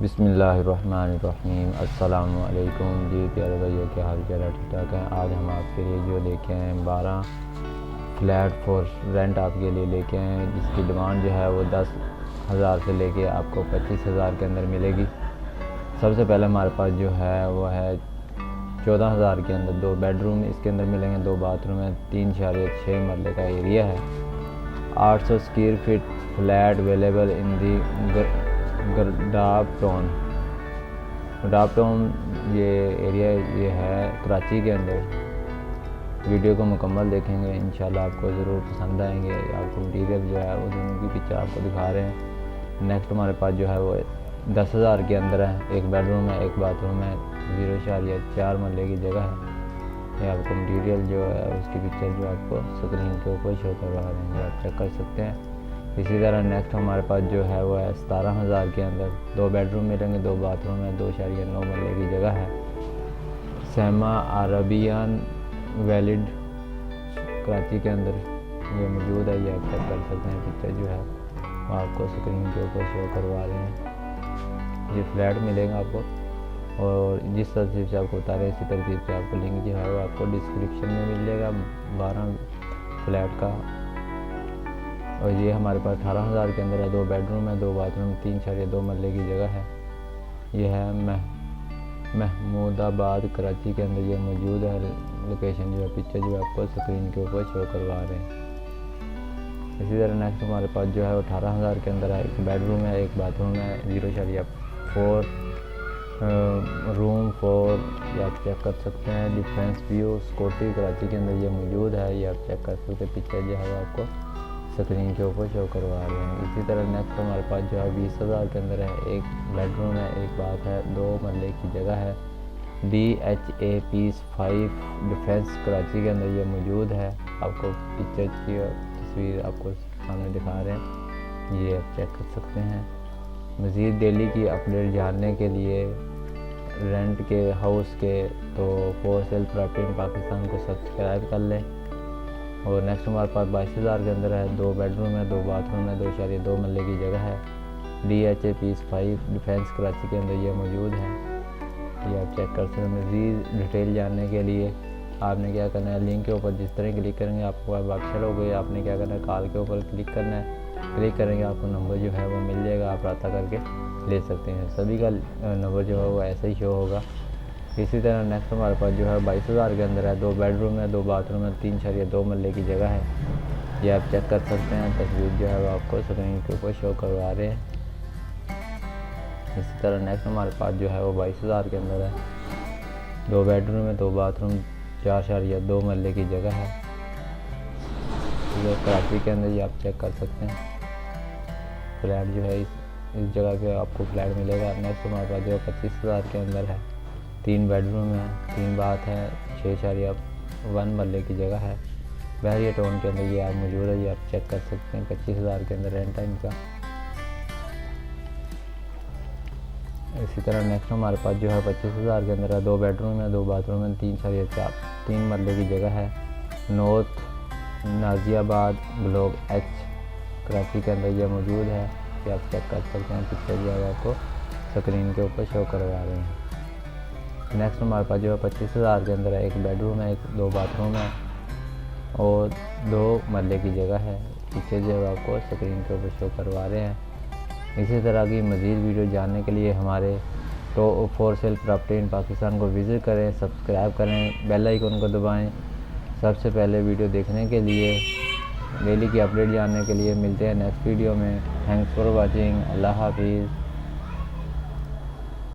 बिस्मिल्लाहिर्रहमानिर्रहीम। अस्सलामु अलैकुम जी प्यारे भैया, क्या हाल चाल है? ठीक ठाक है। आज हम आपके लिए जो लेके आए हैं 12 फ्लैट फॉर रेंट आपके लिए लेके आए हैं, जिसकी डिमांड जो है वो 10,000 से लेके आपको 25,000 के अंदर मिलेगी। सबसे पहले हमारे पास जो है वो है 14,000 के अंदर 2 बेडरूम इसके अंदर मिलेंगे, 2 बाथरूम है, 3.6 मरले का एरिया है। 800 square feet flat available in the गरडापटोन ये एरिया ये है कराची के अंदर। वीडियो को मुकम्मल देखेंगे, इंशाल्लाह आपको ज़रूर पसंद आएंगे। आपको मटीरियल जो है वो दोनों की पिक्चर आपको दिखा रहे हैं। नेक्स्ट हमारे पास जो है वो 10,000 के अंदर है, 1 बेडरूम है, 1 बाथरूम है, 0.4 मरले की जगह है। ये आपको मटीरियल जो है उसकी पिक्चर जो आपको स्क्रीन के ऊपर शो करवा रहे हैं, आप चेक कर सकते हैं। इसी तरह नेक्स्ट हमारे पास जो है वो है 17,000 के अंदर 2 बेडरूम मिलेंगे, 2 बाथरूम है, 2.9 मरले की जगह है। सेमा अरबियन वैलिड कराची के अंदर ये मौजूद है, ये आप चेक कर सकते हैं। पिक्चर जो है वो आपको स्क्रीन के ऊपर शो करवा रहे हैं। ये फ्लैट मिलेगा आपको, और जिस तरतीब से आपको बता रहे हैं इसी तरतीब से आपको लिंक जो है वो आपको डिस्क्रिप्शन में मिल जाएगा 12 फ्लैट का। और ये हमारे पास 18,000 के अंदर है, 2 बेडरूम है, 2 बाथरूम, 3.2 मरले की जगह है। ये है महमूदाबाद कराची के अंदर ये मौजूद है। लोकेशन जो है पिक्चर जो है आपको स्क्रीन के ऊपर शो करवा रहे हैं। इसी तरह नेक्स्ट हमारे पास जो है 18,000 के अंदर है, 1 बेडरूम है, 1 बाथरूम है, 0.4 रूम 4, ये आप चेक कर सकते हैं। डिफेंस व्यू स्कॉटी कराची के अंदर ये मौजूद है, ये आप चेक कर सकते हैं। पिक्चर जो है आपको स्क्रीन के ऊपर शो करवा रहे हैं। इसी तरह नेक्स्ट हमारे पास जो है 20,000 के अंदर है, 1 बेडरूम है, 1 बाथ है, 2 मरले की जगह है। DHA पीस 5 डिफेंस कराची के अंदर ये मौजूद है। आपको पिक्चर की तस्वीर आपको सामने दिखा रहे हैं, ये आप चेक कर सकते हैं। मज़ीद डेली की अपडेट जानने के लिए रेंट के हाउस के तो for sale property in Pakistan को सब्सक्राइब कर लें। और नेक्स्ट हमारे पास 22,000 के अंदर है, 2 बेडरूम है, 2 बाथरूम है, 2.2 मरले की जगह है। DHA पीस 5 डिफेंस कराची के अंदर ये मौजूद है, ये आप चेक कर सकते हैं। मज़ीद डिटेल जानने के लिए आपने क्या करना है, लिंक के ऊपर जिस तरह क्लिक करेंगे आपको वेबसाइट हो गई। आपने क्या करना है, कॉल के ऊपर क्लिक करना है, क्लिक करेंगे आपको नंबर जो है वो मिल जाएगा, आप रब्ता करके ले सकते हैं। सभी का नंबर जो है वो ऐसे ही शो होगा। इसी तरह नेक्स्ट हमारे पास जो है 22,000 के अंदर है, 2 बेडरूम है, 2 बाथरूम है, 3.2 मरले की जगह है। ये आप चेक कर सकते हैं। तस्वीर जो है वो आपको स्क्रीन के ऊपर शो करवा रहे हैं। इसी तरह नेक्स्ट हमारे पास जो है वो 22,000 के अंदर है, 2 बेडरूम है, 2 बाथरूम, 4.2 मरले की जगह है। ये कराची के अंदर ये आप चेक कर सकते हैं। फ्लैट जो है इस जगह पे आपको फ्लैट मिलेगा। नेक्स्ट हमारे पास जो 25,000 के अंदर है, 3 बेडरूम है, 3 बाथ है, 6.1 मरले की जगह है। बहरिया टाउन के अंदर ये आप मौजूद है, ये आप चेक कर सकते हैं। 25,000 के अंदर रेंट है इनका। इसी तरह नेक्स्ट हमारे पास जो है 25,000 के अंदर है, 2 बेडरूम है, 2 बाथरूम है, 3 मरले की जगह है। नॉर्थ नाजियाबाद ब्लॉक H कराची के अंदर ये मौजूद है, ये आप चेक कर सकते हैं। पिक्चर जो है आपको स्क्रीन के ऊपर शो करवा रहे हैं। नेक्स्ट हमारे पास जो है 25,000 के अंदर है, 1 बेडरूम है, 2 बाथरूम है और 2 मरले की जगह है। पिक्चर जो है आपको स्क्रीन के ऊपर शो करवा रहे हैं। इसी तरह की मज़ीद वीडियो जानने के लिए हमारे तो for sale property in Pakistan को विज़िट करें, सब्सक्राइब करें, बेल आइकन को दबाएं। सबसे पहले वीडियो देखने के लिए, डेली की अपडेट जानने के लिए मिलते हैं नेक्स्ट वीडियो में। Thanks for watching. अल्लाह हाफिज़।